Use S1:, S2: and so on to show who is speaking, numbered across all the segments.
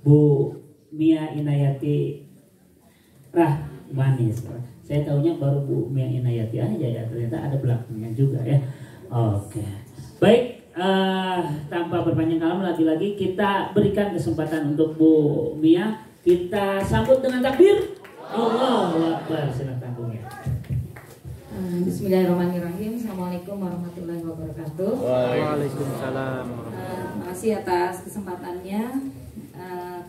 S1: Bu Mia Inayati Rahmanis. Saya tahunya baru Bu Mia Inayati aja ya, ternyata ada belakangnya juga ya. Oke. Baik, tanpa berpanjang kali lagi-lagi kita berikan kesempatan untuk Bu Mia. Kita sambut dengan takbir. Allahu Akbar. Silakan Bu Mia.
S2: Bismillahirrahmanirrahim. Assalamualaikum warahmatullahi wabarakatuh.
S3: Waalaikumsalam.
S2: Terima kasih atas kesempatannya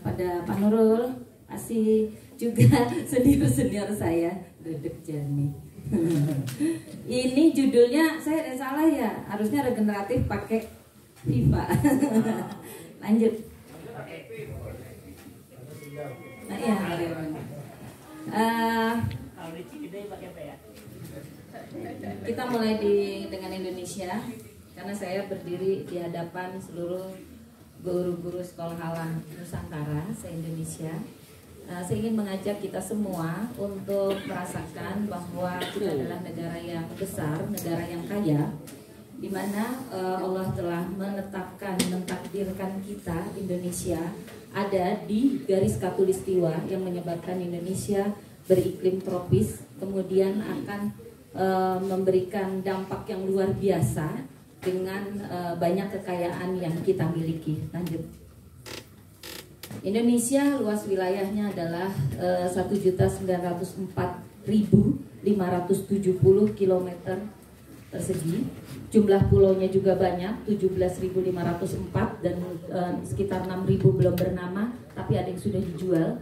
S2: pada Pak Nurul, Asih juga senior saya, Dedek Jani. Ini judulnya saya ada salah ya, harusnya regeneratif pakai FIFA. Lanjut. Nah, ya. Kita mulai dengan Indonesia, karena saya berdiri di hadapan seluruh guru-guru sekolah alam Nusantara se-Indonesia. Saya ingin mengajak kita semua untuk merasakan bahwa kita adalah negara yang besar, negara yang kaya, di mana Allah telah mentakdirkan kita Indonesia ada di garis khatulistiwa yang menyebabkan Indonesia beriklim tropis, kemudian akan memberikan dampak yang luar biasa dengan banyak kekayaan yang kita miliki. Lanjut. Indonesia luas wilayahnya adalah 1.904.570 km persegi. Jumlah pulaunya juga banyak, 17.504 dan sekitar 6.000 belum bernama, tapi ada yang sudah dijual.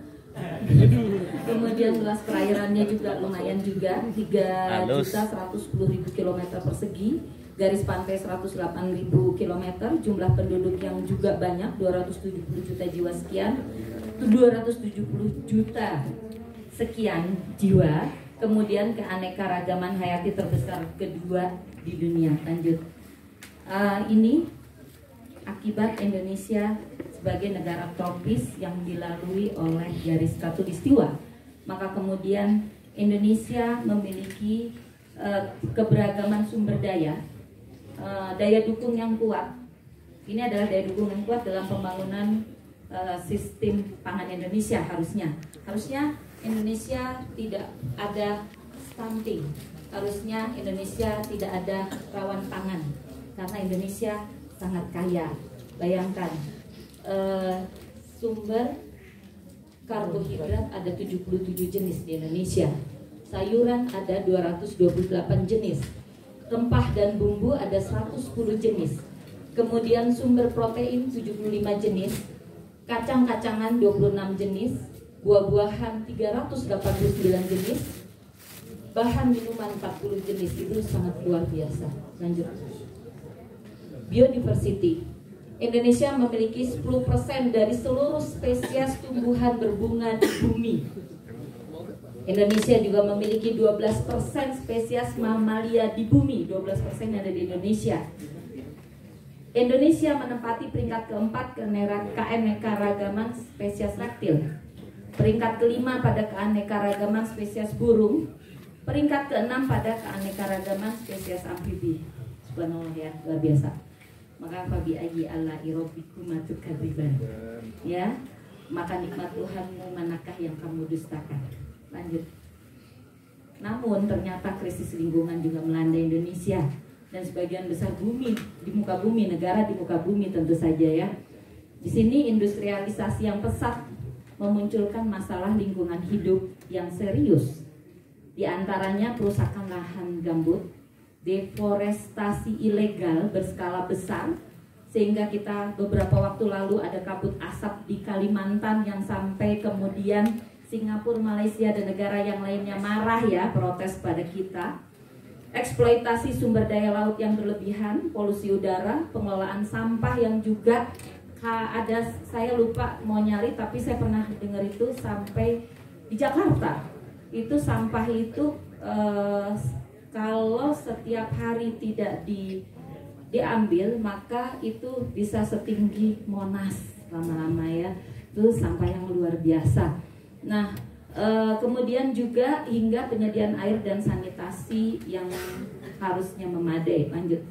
S2: Kemudian luas perairannya juga lumayan juga, 3.110.000 km persegi. Garis pantai 108.000 km, jumlah penduduk yang juga banyak 270 juta jiwa sekian, 270 juta sekian jiwa. Kemudian keanekaragaman hayati terbesar kedua di dunia. Lanjut. Ini akibat Indonesia sebagai negara tropis yang dilalui oleh garis khatulistiwa. Maka kemudian Indonesia memiliki keberagaman sumber daya, daya dukung yang kuat. Ini adalah daya dukung yang kuat dalam pembangunan sistem pangan Indonesia. Harusnya Indonesia tidak ada stunting. Harusnya Indonesia tidak ada rawan pangan, karena Indonesia sangat kaya. Bayangkan, sumber karbohidrat ada 77 jenis di Indonesia. Sayuran ada 228 jenis. Rempah dan bumbu ada 110 jenis. Kemudian sumber protein 75 jenis. Kacang-kacangan 26 jenis. Buah-buahan 389 jenis. Bahan minuman 40 jenis. Itu sangat luar biasa. Lanjut. Biodiversity. Indonesia memiliki 10% dari seluruh spesies tumbuhan berbunga di bumi. Indonesia juga memiliki 12% spesies mamalia di bumi, 12% yang ada di Indonesia. Indonesia menempati peringkat keempat keanekaragaman spesies reptil, peringkat kelima pada keanekaragaman spesies burung, peringkat keenam pada keanekaragaman spesies amfibi. Subhanallah ya, luar biasa. Maka fabi ayyi ala'i rabbikuma tukadziban. Ya, maka nikmat Tuhanmu manakah yang kamu dustakan? Lanjut. Namun ternyata krisis lingkungan juga melanda Indonesia dan sebagian besar bumi di muka bumi, negara di muka bumi tentu saja ya. Di sini industrialisasi yang pesat memunculkan masalah lingkungan hidup yang serius. Di antaranya perusakan lahan gambut, deforestasi ilegal berskala besar, sehingga kita beberapa waktu lalu ada kabut asap di Kalimantan yang sampai kemudian Singapura, Malaysia, dan negara yang lainnya marah ya, protes pada kita. Eksploitasi sumber daya laut yang berlebihan, polusi udara, pengelolaan sampah yang juga ada, saya lupa mau nyari tapi saya pernah dengar itu sampai di Jakarta. Itu sampah itu kalau setiap hari tidak diambil maka itu bisa setinggi Monas lama-lama ya. Itu sampah yang luar biasa. Nah, kemudian juga hingga penyediaan air dan sanitasi yang harusnya memadai. Lanjut.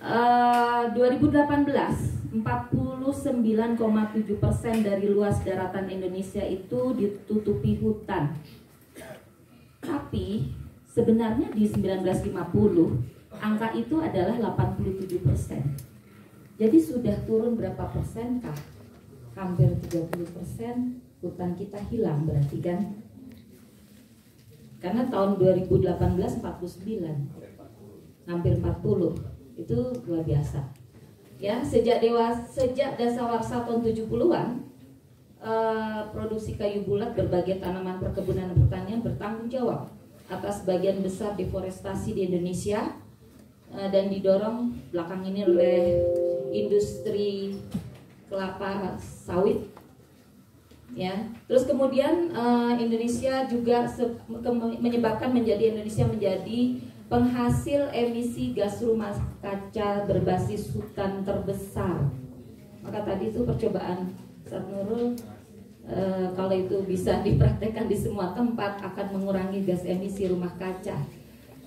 S2: 2018 49,7% dari luas daratan Indonesia itu ditutupi hutan. Tapi sebenarnya di 1950 angka itu adalah 87%. Jadi sudah turun berapa persenkah? Hampir 30% hutan kita hilang berarti kan? Karena tahun 2018 49, hampir 40, itu luar biasa. Ya, sejak dasawarsa tahun 70-an, produksi kayu bulat berbagai tanaman perkebunan dan pertanian bertanggung jawab atas sebagian besar deforestasi di Indonesia, dan didorong belakang ini oleh industri kelapa sawit. Ya, terus kemudian Indonesia juga menyebabkan Indonesia menjadi penghasil emisi gas rumah kaca berbasis hutan terbesar. Maka tadi itu percobaan Ustaz Nurul, kalau itu bisa dipraktekkan di semua tempat akan mengurangi gas emisi rumah kaca,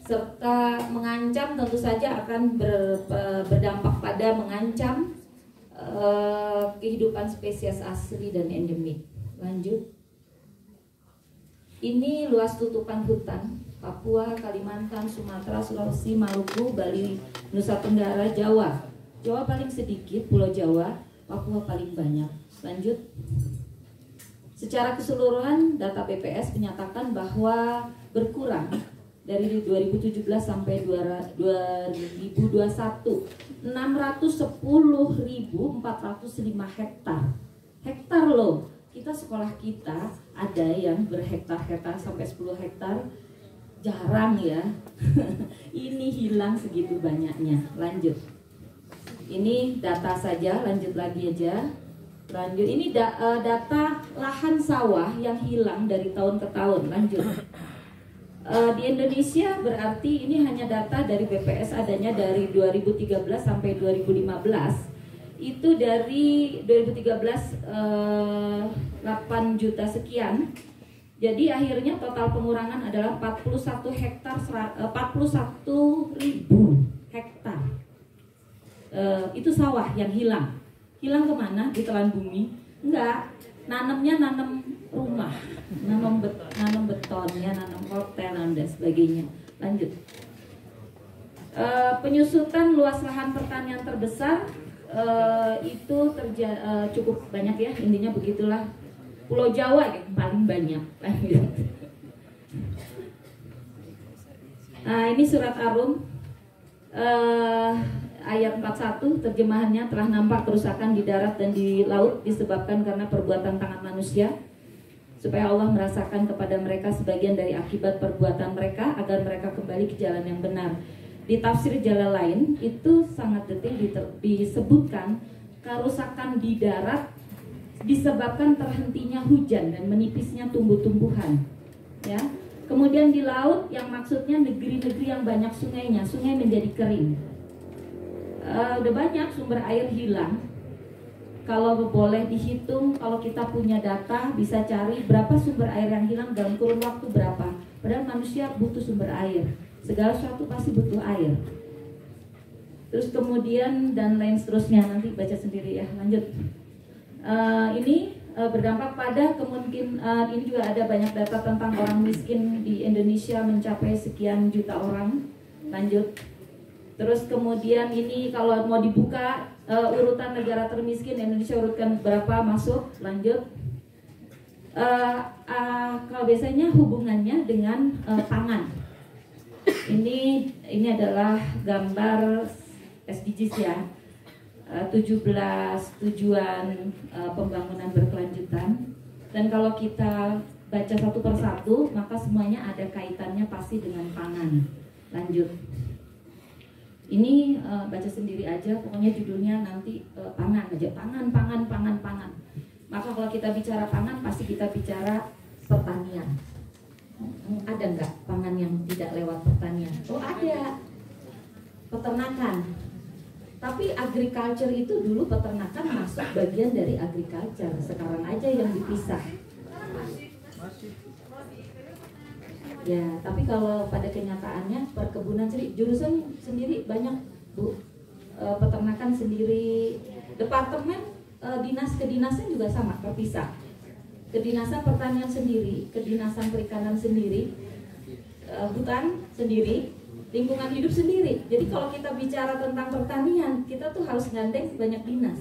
S2: serta mengancam, tentu saja akan berdampak pada mengancam kehidupan spesies asli dan endemik. Lanjut. Ini luas tutupan hutan Papua, Kalimantan, Sumatera, Sulawesi, Maluku, Bali, Nusa Tenggara, Jawa. Jawa paling sedikit, Pulau Jawa, Papua paling banyak. Lanjut. Secara keseluruhan data BPS menyatakan bahwa berkurang dari 2017 sampai 2021 610.405 hektar loh. Kita sekolah kita ada yang berhektar-hektar sampai 10 hektar, jarang ya. Ini hilang segitu banyaknya. Lanjut. Ini data saja, lanjut lagi aja. Lanjut, ini data lahan sawah yang hilang dari tahun ke tahun. Lanjut. Di Indonesia berarti ini hanya data dari BPS adanya dari 2013 sampai 2015. Itu dari 2013 8 juta sekian. Jadi akhirnya total pengurangan adalah 41 ribu hektar. Itu sawah yang hilang. Hilang kemana? Ditelan bumi? Enggak. Nanamnya nanam rumah, nanam beton ya, nanam hotel dan sebagainya. Lanjut. Penyusutan luas lahan pertanian terbesar itu cukup banyak ya, intinya begitulah. Pulau Jawa yang paling banyak. Lanjut. Nah, ini surat Ar-Rum ayat 41, terjemahannya, telah nampak kerusakan di darat dan di laut disebabkan karena perbuatan tangan manusia, supaya Allah merasakan kepada mereka sebagian dari akibat perbuatan mereka, agar mereka kembali ke jalan yang benar. Di tafsir Jalalain itu sangat detail disebutkan kerusakan di darat disebabkan terhentinya hujan dan menipisnya tumbuh-tumbuhan, ya. Kemudian di laut yang maksudnya negeri-negeri yang banyak sungainya, sungai menjadi kering. Udah banyak sumber air hilang. Kalau boleh dihitung, kalau kita punya data bisa cari berapa sumber air yang hilang dalam kurun waktu berapa. Padahal manusia butuh sumber air. Segala sesuatu pasti butuh air. Terus kemudian dan lain seterusnya, nanti baca sendiri ya. Lanjut. Ini berdampak pada kemungkinan, ini juga ada banyak data tentang orang miskin di Indonesia mencapai sekian juta orang. Lanjut. Terus kemudian ini kalau mau dibuka urutan negara termiskin Indonesia urutkan berapa masuk. Lanjut. Kalau biasanya hubungannya dengan pangan. Ini adalah gambar SDGs ya. 17 tujuan pembangunan berkelanjutan, dan kalau kita baca satu persatu maka semuanya ada kaitannya pasti dengan pangan. Lanjut. Ini baca sendiri aja, pokoknya judulnya nanti pangan aja, pangan. Maka kalau kita bicara pangan pasti kita bicara pertanian. Ada nggak pangan yang tidak lewat pertanian? Oh ada, peternakan. Tapi agriculture itu dulu peternakan masuk bagian dari agriculture. Sekarang aja yang dipisah. Ya, tapi kalau pada kenyataannya perkebunan sendiri, jurusan sendiri banyak Bu. peternakan sendiri, departemen dinas kedinasan juga sama, terpisah. Kedinasan pertanian sendiri, kedinasan perikanan sendiri, hutan sendiri, lingkungan hidup sendiri. Jadi kalau kita bicara tentang pertanian, kita tuh harus gandeng banyak dinas.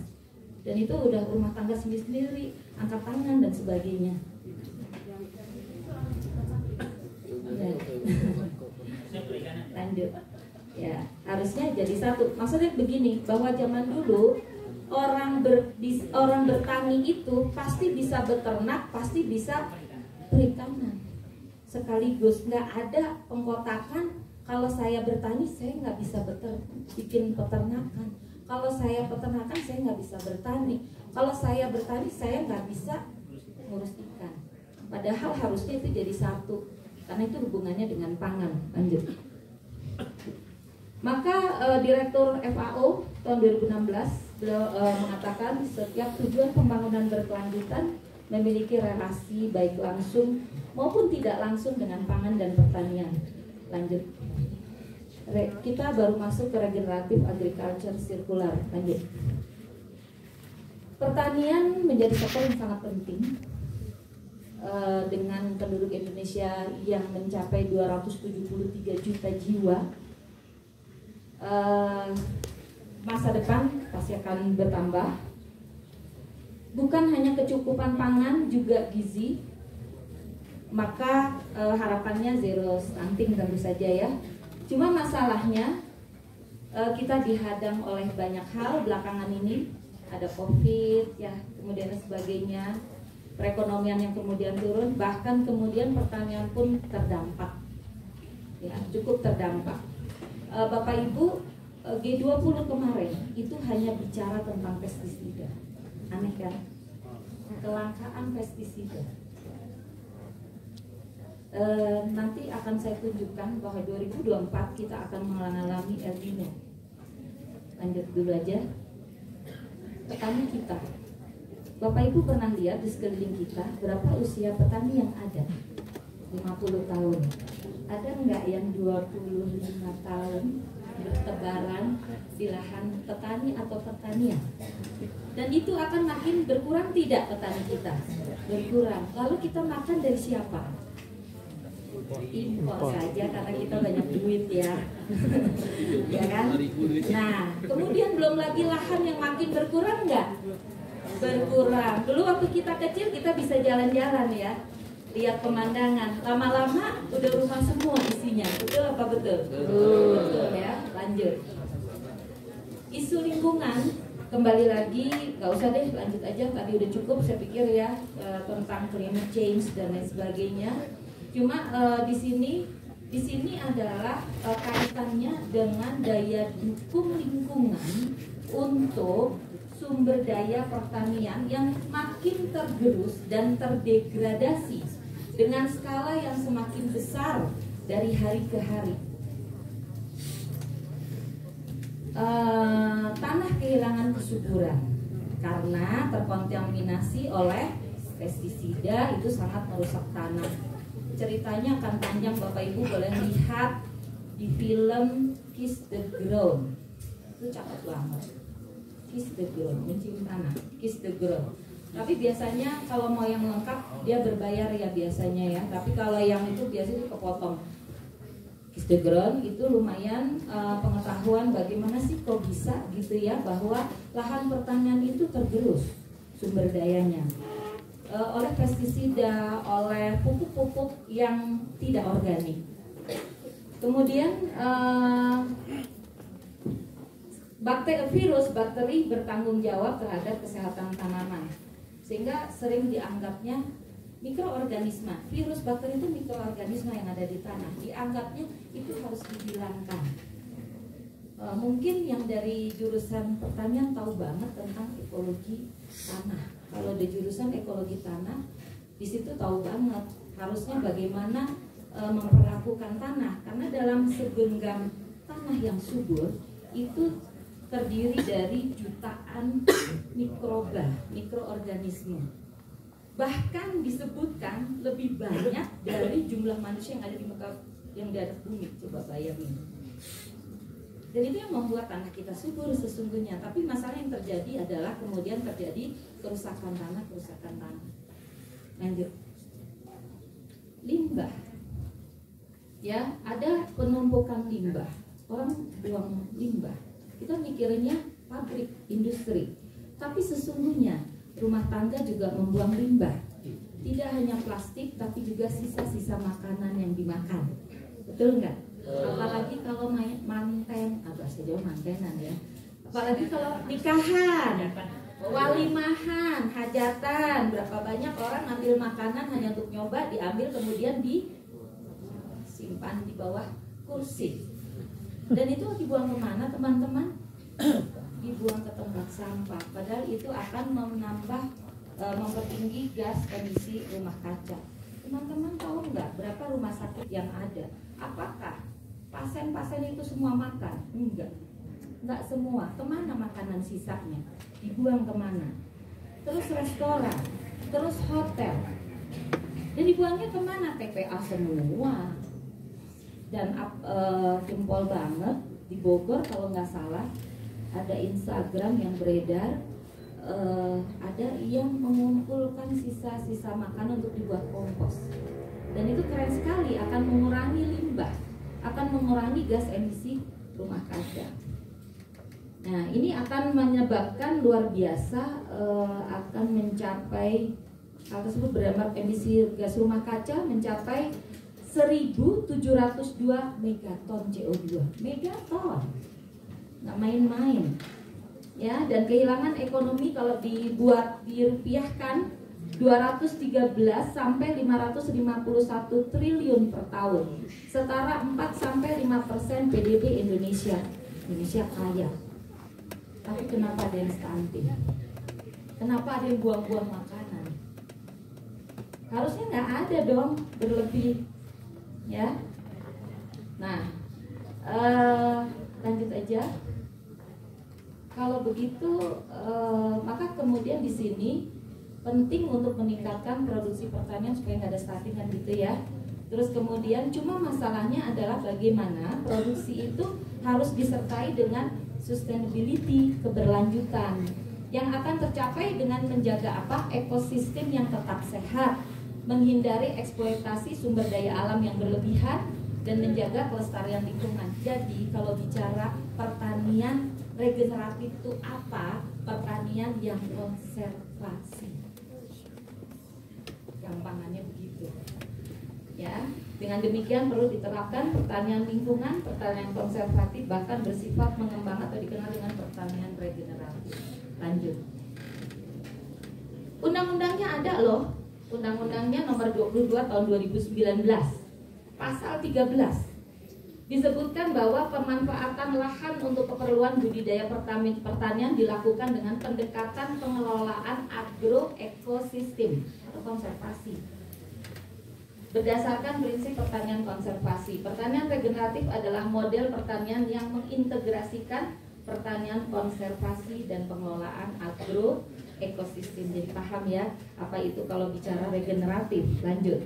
S2: Dan itu udah rumah tangga sendiri-sendiri, angkat tangan dan sebagainya. Lanjut. Ya, harusnya jadi satu. Maksudnya begini, bahwa zaman dulu orang bertani itu pasti bisa beternak, pasti bisa perikanan sekaligus. Nggak ada pengkotakan, kalau saya bertani saya nggak bisa bikin peternakan, kalau saya peternakan saya nggak bisa bertani, kalau saya bertani saya nggak bisa ngurus ikan. Padahal harusnya itu jadi satu, karena itu hubungannya dengan pangan. Lanjut. Maka Direktur FAO tahun 2016 beliau mengatakan setiap tujuan pembangunan berkelanjutan memiliki relasi baik langsung maupun tidak langsung dengan pangan dan pertanian. Lanjut. Kita baru masuk ke regeneratif agriculture circular. Lanjut. Pertanian menjadi sektor yang sangat penting. Dengan penduduk Indonesia yang mencapai 273 juta jiwa, masa depan pasti akan bertambah. Bukan hanya kecukupan pangan, juga gizi. Maka harapannya zero stunting tentu saja ya. Cuma masalahnya kita dihadang oleh banyak hal belakangan ini. Ada COVID ya, kemudian sebagainya. Perekonomian yang kemudian turun, bahkan kemudian pertanian pun terdampak. Ya, cukup terdampak. Bapak Ibu, G20 kemarin itu hanya bicara tentang pestisida. Aneh kan? Kelangkaan pestisida. Nanti akan saya tunjukkan bahwa 2024 kita akan mengalami El Nino. Lanjut dulu aja. Petani kita, Bapak Ibu pernah lihat di sekeliling kita berapa usia petani yang ada? 50 tahun. Ada enggak yang 25 tahun bertebaran di lahan petani atau pertanian? Dan itu akan makin berkurang tidak petani kita? Berkurang. Lalu kita makan dari siapa? Impor saja karena kita banyak duit ya. Ya kan? Nah, kemudian belum lagi lahan yang makin berkurang enggak? Berkurang. Dulu waktu kita kecil kita bisa jalan-jalan ya, lihat pemandangan. Lama-lama udah rumah semua isinya. Betul apa betul? Betul ya. Lanjut. Isu lingkungan kembali lagi, nggak usah deh, lanjut aja. Tadi udah cukup saya pikir ya tentang climate change dan lain sebagainya. Cuma di sini adalah kaitannya dengan daya dukung lingkungan untuk sumber daya pertanian yang makin tergerus dan terdegradasi dengan skala yang semakin besar dari hari ke hari. Tanah kehilangan kesuburan karena terkontaminasi oleh pestisida, itu sangat merusak tanah. Ceritanya akan panjang, Bapak Ibu boleh lihat di film Kiss the Ground. Itu cakep banget. Kiss the Ground, mencium tanah, Kiss the Ground. Tapi biasanya kalau mau yang lengkap dia berbayar ya biasanya ya. Tapi kalau yang itu biasanya kepotong. Kiss the Ground itu lumayan pengetahuan bagaimana sih kok bisa gitu ya, bahwa lahan pertanian itu tergerus sumber dayanya oleh pestisida, oleh pupuk-pupuk yang tidak organik. Kemudian bakteri bertanggung jawab terhadap kesehatan tanaman, sehingga sering dianggapnya mikroorganisme. Virus bakteri itu mikroorganisme yang ada di tanah, dianggapnya itu harus dihilangkan. Mungkin yang dari jurusan pertanian tahu banget tentang ekologi tanah. Kalau di jurusan ekologi tanah, di situ tahu banget harusnya bagaimana memperlakukan tanah, karena dalam segenggam tanah yang subur itu terdiri dari jutaan mikroorganisme. Bahkan disebutkan lebih banyak dari jumlah manusia yang ada di muka, yang di atas bumi. Coba bayangin. Dan itu yang membuat tanah kita subur sesungguhnya. Tapi masalah yang terjadi adalah kemudian terjadi kerusakan tanah. Lanjut. Limbah. Ya, ada penumpukan limbah. Orang buang limbah. Kita mikirnya pabrik, industri. Tapi sesungguhnya rumah tangga juga membuang limbah. Tidak hanya plastik, tapi juga sisa-sisa makanan yang dimakan. Betul nggak? Apalagi kalau manten, bahasa Jawa mantenan ya. Apalagi kalau nikahan, walimahan, hajatan, berapa banyak orang ambil makanan hanya untuk nyoba, diambil kemudian disimpan di bawah kursi. Dan itu dibuang kemana teman-teman? Dibuang ke tempat sampah. Padahal itu akan mempertinggi gas emisi rumah kaca. Teman-teman tahu nggak berapa rumah sakit yang ada? Apakah pasien-pasien itu semua makan? Enggak semua. Kemana makanan sisanya? Dibuang kemana? Terus restoran, terus hotel. Dan dibuangnya kemana? TPA semua. Dan jempol banget di Bogor kalau nggak salah ada Instagram yang beredar, ada yang mengumpulkan sisa-sisa makanan untuk dibuat kompos. Dan itu keren sekali, akan mengurangi limbah, akan mengurangi gas emisi rumah kaca. Nah, ini akan menyebabkan luar biasa, akan mencapai, hal tersebut berdampak emisi gas rumah kaca mencapai 1.702 megaton CO2. Megaton, nggak main-main. Ya, dan kehilangan ekonomi kalau dirupiahkan 213 sampai 551 triliun per tahun, setara 4-5% PDB Indonesia. Indonesia kaya. Tapi kenapa ada yang stunting? Kenapa ada yang buang-buang makanan? Harusnya nggak ada dong, berlebih. Ya. Nah, lanjut aja. Kalau begitu, maka kemudian di sini penting untuk meningkatkan produksi pertanian supaya nggak ada stunting kan gitu ya. Terus kemudian cuma masalahnya adalah bagaimana produksi itu harus disertai dengan sustainability, keberlanjutan yang akan tercapai dengan menjaga ekosistem yang tetap sehat, menghindari eksploitasi sumber daya alam yang berlebihan, dan menjaga kelestarian lingkungan. Jadi kalau bicara pertanian regeneratif itu apa? Pertanian yang konservasi. Gampangannya begitu. Ya, dengan demikian perlu diterapkan pertanian lingkungan, pertanian konservatif, bahkan bersifat mengembang atau dikenal dengan pertanian regeneratif. Lanjut. Undang-undangnya ada loh. Undang-undangnya nomor 22 tahun 2019. Pasal 13. Disebutkan bahwa pemanfaatan lahan untuk keperluan budidaya pertanian dilakukan dengan pendekatan pengelolaan agroekosistem atau konservasi. Berdasarkan prinsip pertanian konservasi, pertanian regeneratif adalah model pertanian yang mengintegrasikan pertanian konservasi dan pengelolaan agroekosistem. Jadi paham ya apa itu kalau bicara regeneratif. Lanjut.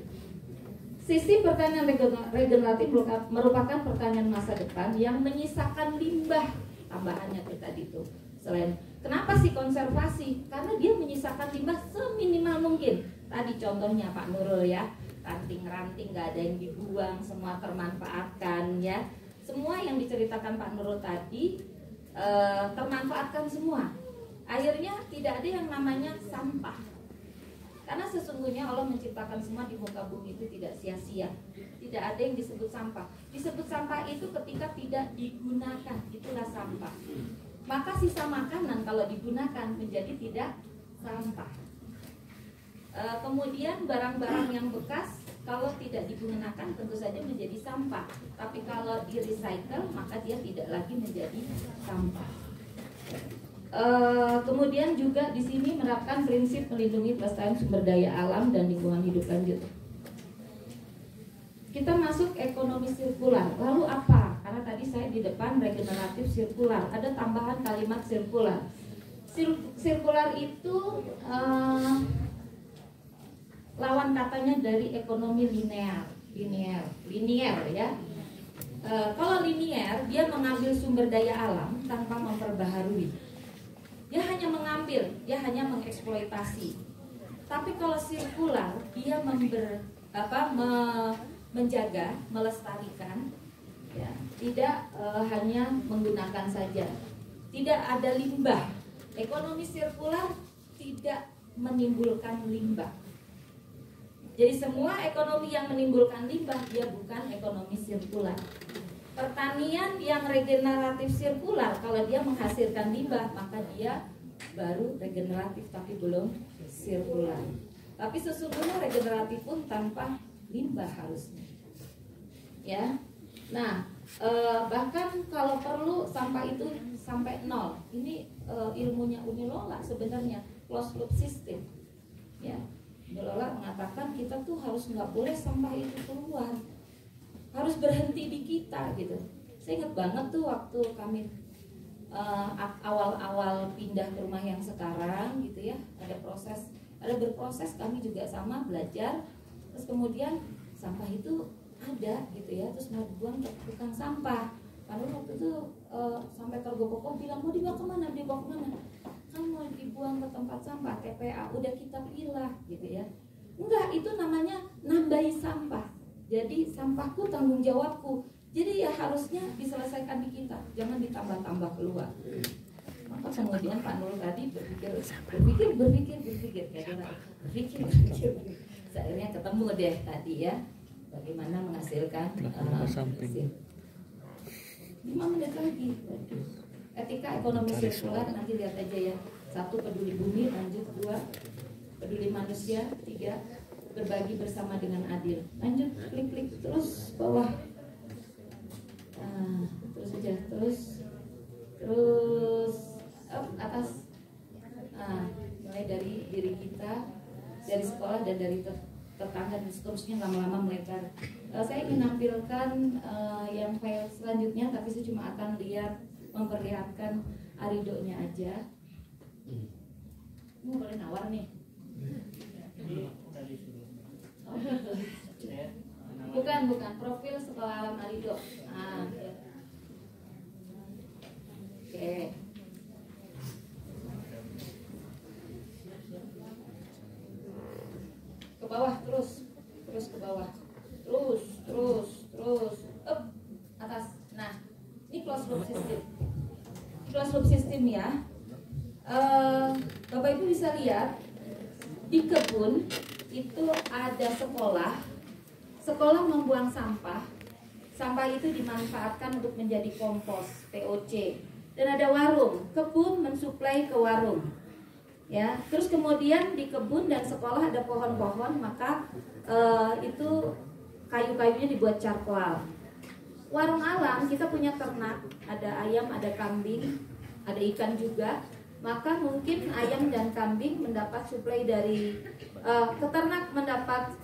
S2: Sistem pertanian regeneratif merupakan pertanian masa depan yang menyisakan limbah. Tambahannya tadi itu. Selain kenapa sih konservasi? Karena dia menyisakan limbah seminimal mungkin. Tadi contohnya Pak Nurul ya, ranting-ranting nggak ada yang dibuang, semua termanfaatkan ya. Semua yang diceritakan Pak Nurul tadi termanfaatkan semua. Akhirnya tidak ada yang namanya sampah. Karena sesungguhnya Allah menciptakan semua di muka bumi itu tidak sia-sia. Tidak ada yang disebut sampah. Disebut sampah itu ketika tidak digunakan, itulah sampah. Maka sisa makanan kalau digunakan menjadi tidak sampah. Kemudian barang-barang yang bekas kalau tidak digunakan tentu saja menjadi sampah. Tapi kalau di recycle maka dia tidak lagi menjadi sampah. Kemudian juga di sini menerapkan prinsip melindungi pelestarian sumber daya alam dan lingkungan hidup. Lanjut. Kita masuk ekonomi sirkular. Lalu apa? Karena tadi saya di depan regeneratif sirkular. Ada tambahan kalimat sirkular. Sirkular itu lawan katanya dari ekonomi linear ya. Kalau linier, dia mengambil sumber daya alam tanpa memperbaharui. Dia hanya mengambil, dia hanya mengeksploitasi. Tapi kalau sirkular, dia menjaga, melestarikan, ya, tidak hanya menggunakan saja. Tidak ada limbah. Ekonomi sirkular tidak menimbulkan limbah. Jadi semua ekonomi yang menimbulkan limbah, dia bukan ekonomi sirkular. Pertanian yang regeneratif sirkular, kalau dia menghasilkan limbah, maka dia baru regeneratif tapi belum sirkular. Tapi sesungguhnya regeneratif pun tanpa limbah harusnya. Ya, nah bahkan kalau perlu sampah itu sampai nol. Ini ilmunya Unilola sebenarnya, closed loop system. Ya, Unilola mengatakan kita tuh harus nggak boleh sampah itu keluar. Harus berhenti di kita gitu. Saya ingat banget tuh waktu kami awal-awal pindah ke rumah yang sekarang gitu ya, ada berproses, kami juga sama belajar. Terus kemudian sampah itu ada gitu ya, terus mau dibuang ke tukang sampah. Lalu waktu itu sampai tergopoh-gopoh bilang mau dibawa kemana? Kan mau dibuang ke tempat sampah TPA, udah kita pilah gitu ya. Enggak, itu namanya nambahi sampah. Jadi sampahku tanggung jawabku. Jadi ya harusnya diselesaikan di kita, jangan ditambah-tambah keluar. Maka kemudian Pak Nurul tadi berpikir. Akhirnya ketemu deh tadi ya, bagaimana menghasilkan hasil. 5 menit lagi. Etika ekonomi sirkular nanti lihat aja ya. 1, peduli bumi, lanjut 2, peduli manusia, 3, berbagi bersama dengan adil. Lanjut, klik terus bawah. Terus aja, terus atas. Mulai dari diri kita, dari sekolah dan dari tetangga dan seterusnya, lama-lama melebar. Saya ingin menampilkan yang file selanjutnya, tapi saya cuma akan memperlihatkan aridonya aja. Mau boleh nawar nih? Bukan profil sekolah alam Arido. Oke. Ke bawah terus ke bawah. Terus up atas. Nah, ini closed loop system. Closed loop system ya. Bapak Ibu bisa lihat di kebun itu ada sekolah membuang sampah itu dimanfaatkan untuk menjadi kompos POC, dan ada warung, kebun mensuplai ke warung ya. Terus kemudian di kebun dan sekolah ada pohon-pohon, maka itu kayu-kayunya dibuat charcoal. Warung alam kita punya ternak, ada ayam, ada kambing, ada ikan juga. Maka mungkin ayam dan kambing mendapat suplai dari peternak,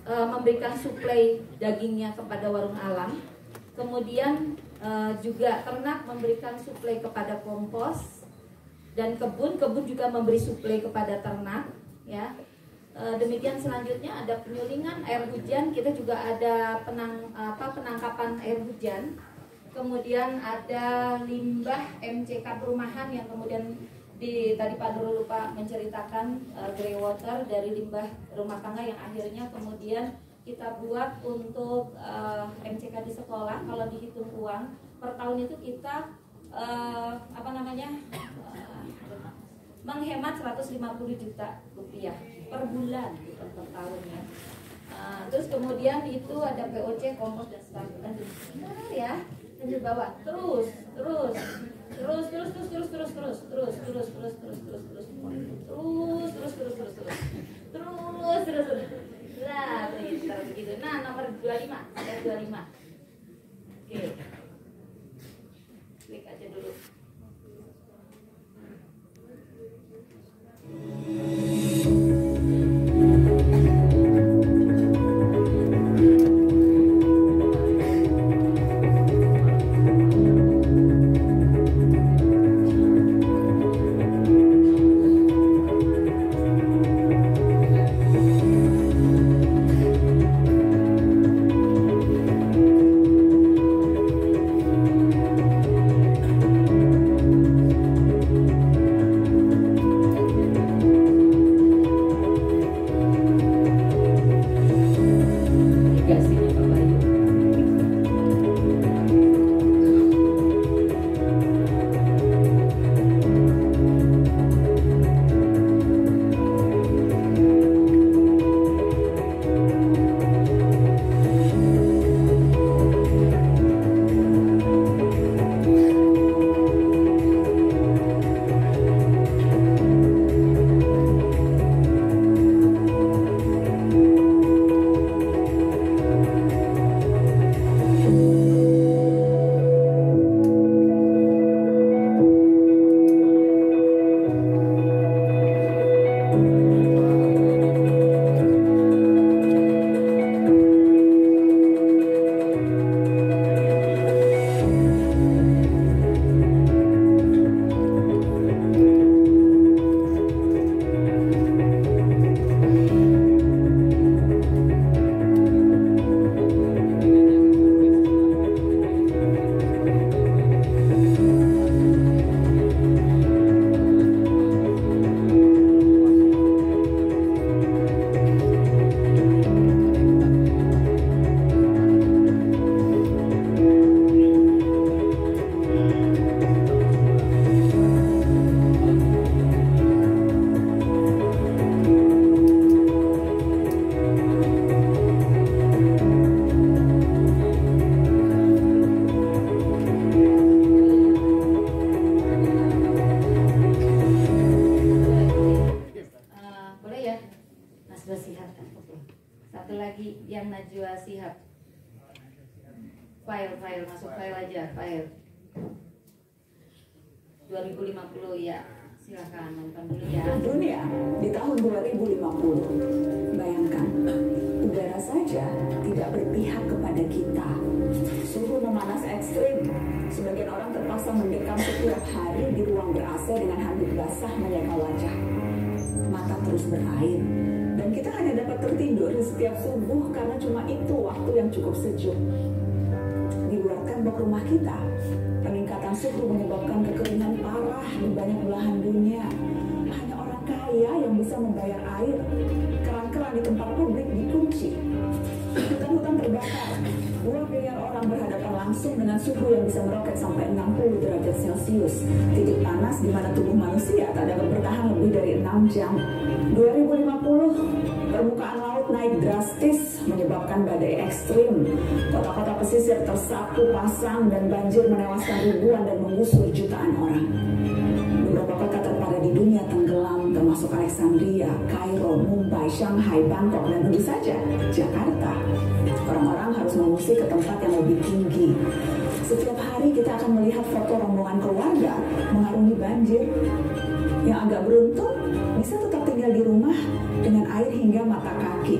S2: memberikan suplai dagingnya kepada warung alam. Kemudian juga ternak memberikan suplai kepada kompos, dan kebun juga memberi suplai kepada ternak ya. Demikian selanjutnya ada penyulingan air hujan, kita juga ada penangkapan air hujan. Kemudian ada limbah MCK perumahan yang kemudian tadi Pak Nurul lupa menceritakan grey water dari limbah rumah tangga yang akhirnya kemudian kita buat untuk MCK di sekolah. Kalau dihitung uang per tahun itu kita menghemat 150 juta rupiah per bulan per tahunnya. Terus kemudian itu ada POC, kompos dan sebagainya. Benar ya, lanjut bawah. Terus. Lah, begitu. Nah, nomor 25, ada 25. Oke. Klik aja dulu. Najwa Shihab kan? Oke. Satu lagi yang Najwa Shihab. File masuk file aja, file 2050 ya. Silakan nonton dulu ya.
S4: Dunia di tahun 2050. Bayangkan, udara saja tidak berpihak kepada kita. Suhu memanas ekstrim. Sebagian orang terpaksa mendekam setiap hari di ruang ber-AC dengan handuk basah menyeka wajah. Mata terus berair. Dan kita hanya dapat tertidur di setiap subuh karena cuma itu waktu yang cukup sejuk. Di luar tembok rumah kita, peningkatan suhu menyebabkan kekeringan parah di banyak belahan dunia. Hanya orang kaya yang bisa membayar air. Keran-keran di tempat publik dikunci. Hutan-hutan terbakar. 2 miliar orang berhadapan langsung dengan suhu yang bisa meroket sampai 60 derajat Celcius. Titik panas di mana tubuh manusia tak dapat bertahan lebih dari 6 jam. 2050, permukaan laut naik drastis menyebabkan badai ekstrim. Kota-kota pesisir tersapu pasang dan banjir menewaskan ribuan dan menggusur jutaan orang. Beberapa kota terpadat di dunia tenggelam, termasuk Alexandria, Kairo, Mumbai, Shanghai, Bangkok, dan tentu saja Jakarta. Orang-orang harus mengungsi ke tempat yang lebih tinggi. Setiap hari kita akan melihat foto rombongan keluarga mengarungi banjir. Yang agak beruntung bisa tetap tinggal di rumah dengan air hingga mata kaki.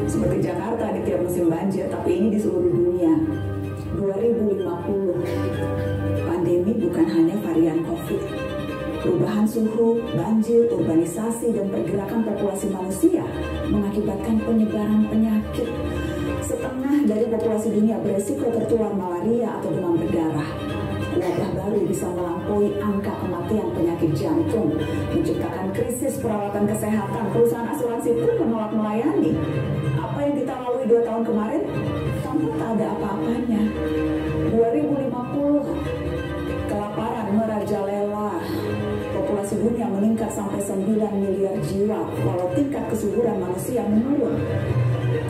S4: Seperti Jakarta di tiap musim banjir, tapi ini di seluruh dunia. 2050, pandemi bukan hanya varian COVID. Perubahan suhu, banjir, urbanisasi, dan pergerakan populasi manusia mengakibatkan penyebaran penyakit. Setengah dari populasi dunia beresiko tertular malaria atau demam berdarah. Wabah baru bisa melampaui angka kematian penyakit jantung, menciptakan krisis perawatan kesehatan. Perusahaan asuransi pun menolak melayani. Apa yang kita lalui 2 tahun kemarin, tampak tak ada apa-apanya. 2050, kelaparan merajalela. Populasi dunia meningkat sampai 9 miliar jiwa, walau tingkat kesuburan manusia menurun.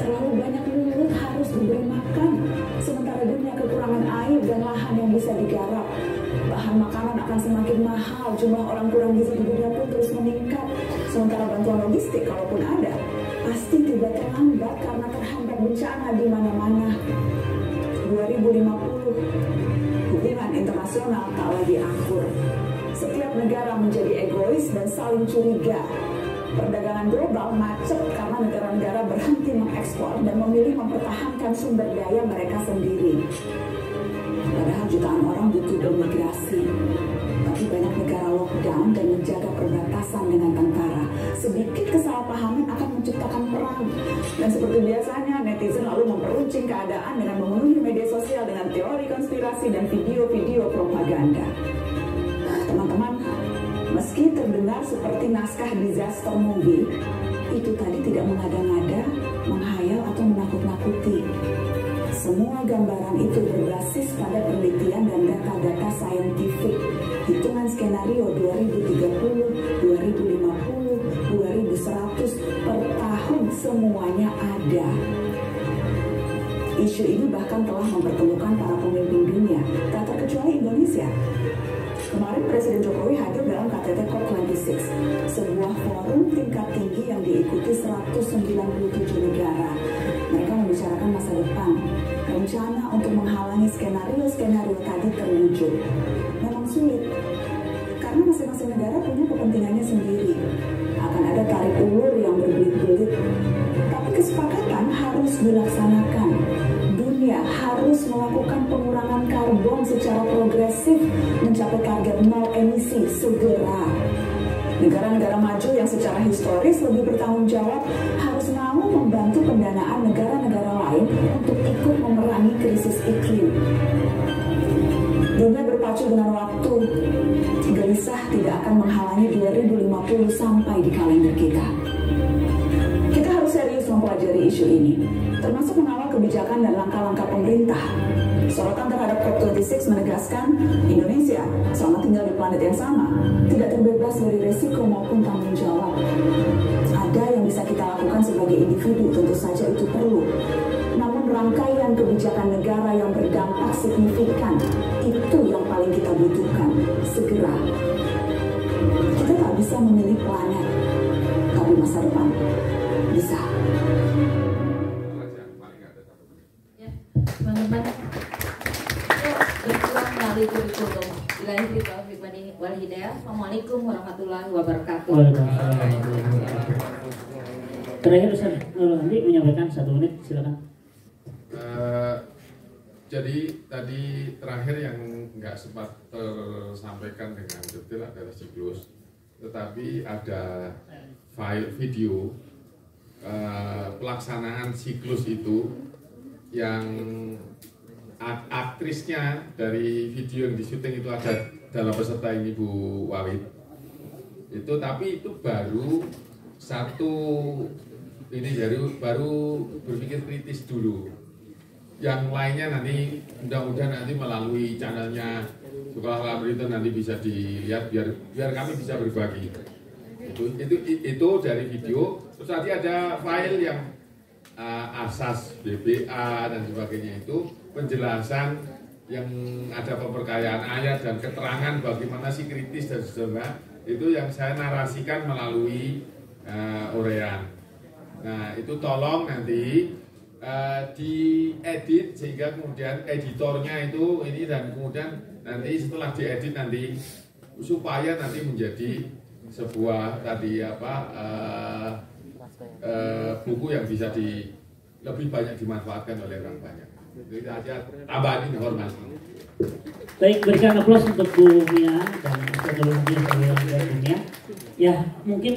S4: Terlalu banyak mulut harus diberi makan, sementara dunia kekurangan air dan lahan yang bisa digarap. Bahan makanan akan semakin mahal, jumlah orang kurang gizi di dunia pun terus meningkat. Sementara bantuan logistik, kalaupun ada, pasti tiba terlambat karena terhambat bencana di mana-mana. 2050, hubungan internasional tak lagi akur. Setiap negara menjadi egois dan saling curiga. Perdagangan global macet karena negara-negara berhenti mengekspor dan memilih mempertahankan sumber daya mereka sendiri. Padahal jutaan orang butuh bermigrasi, tapi banyak negara lockdown dan menjaga perbatasan dengan tentara. Sedikit kesalahpahaman akan menciptakan perang. Dan seperti biasanya, netizen lalu memperuncing keadaan dengan memenuhi media sosial dengan teori konspirasi dan video-video propaganda. Teman-teman, meski terdengar seperti naskah disaster movie, itu tadi tidak mengada-ngada, menghayal atau menakut-nakuti. Semua gambaran itu berbasis pada penelitian dan data-data saintifik. Hitungan skenario 2030, 2050, 2100 per tahun semuanya ada. Isu ini bahkan telah mempertemukan para pemimpin dunia, tak terkecuali Indonesia. Kemarin Presiden Jokowi hadir dalam KTT COP26, sebuah forum tingkat tinggi yang diikuti 197 negara. Mereka membicarakan masa depan, rencana untuk menghalangi skenario-skenario tadi terwujud. Memang sulit, karena masing-masing negara punya kepentingannya sendiri. Akan ada tarik ulur yang berbelit-belit, tapi kesepakatan harus dilaksanakan. Dunia harus melakukan pengurangan karbon secara progresif, mencapai target 0 emisi segera. Negara-negara maju yang secara historis lebih bertanggung jawab harus mau membantu pendanaan negara-negara lain untuk ikut memerangi krisis iklim. Dunia berpacu dengan waktu. Gelisah tidak akan menghalangi 2050 sampai di kalender kita. Kita harus serius mempelajari isu ini, termasuk mengawal kebijakan dan langkah-langkah pemerintah. Sorotan terhadap COP26 menegaskan Indonesia selama tinggal di planet yang sama tidak terbebas dari resiko maupun tanggung jawab. Ada yang bisa kita lakukan sebagai individu, tentu saja itu perlu. Namun rangkaian kebijakan negara yang berdampak signifikan, itu yang paling kita butuhkan segera. Kita tak bisa memilih planet, tapi masa depan bisa
S2: Billahi taufiq wal hidayah. Assalamualaikum warahmatullahi wabarakatuh.
S1: Waalaikumsalam warahmatullahi wabarakatuh. Terakhir Ustaz Nurul Hamdi menyampaikan 1 menit, silakan.
S5: Jadi tadi terakhir yang nggak sempat tersampaikan dengan detail adalah siklus, tetapi ada file video pelaksanaan siklus itu yang aktrisnya dari video yang disyuting itu ada dalam peserta ini Bu Wawit itu, tapi itu baru satu ini baru berpikir kritis dulu. Yang lainnya nanti mudah-mudahan nanti melalui channelnya Sekolah Lamri itu nanti bisa dilihat biar kami bisa berbagi. Itu dari video. Terus tadi ada file yang asas BPA dan sebagainya, itu penjelasan yang ada pemperkayaan ayat dan keterangan bagaimana sih kritis dan sebagainya, itu yang saya narasikan melalui urean. Nah itu tolong nanti diedit sehingga kemudian editornya itu ini, dan kemudian nanti setelah diedit nanti supaya nanti menjadi sebuah tadi buku yang bisa lebih banyak dimanfaatkan oleh orang banyak. Itu aja tambahan informasi.
S1: Baik, berikan aplaus untuk Bu Mia dan Ustaz Nurul Hamdi yang dunia. Ya, mungkin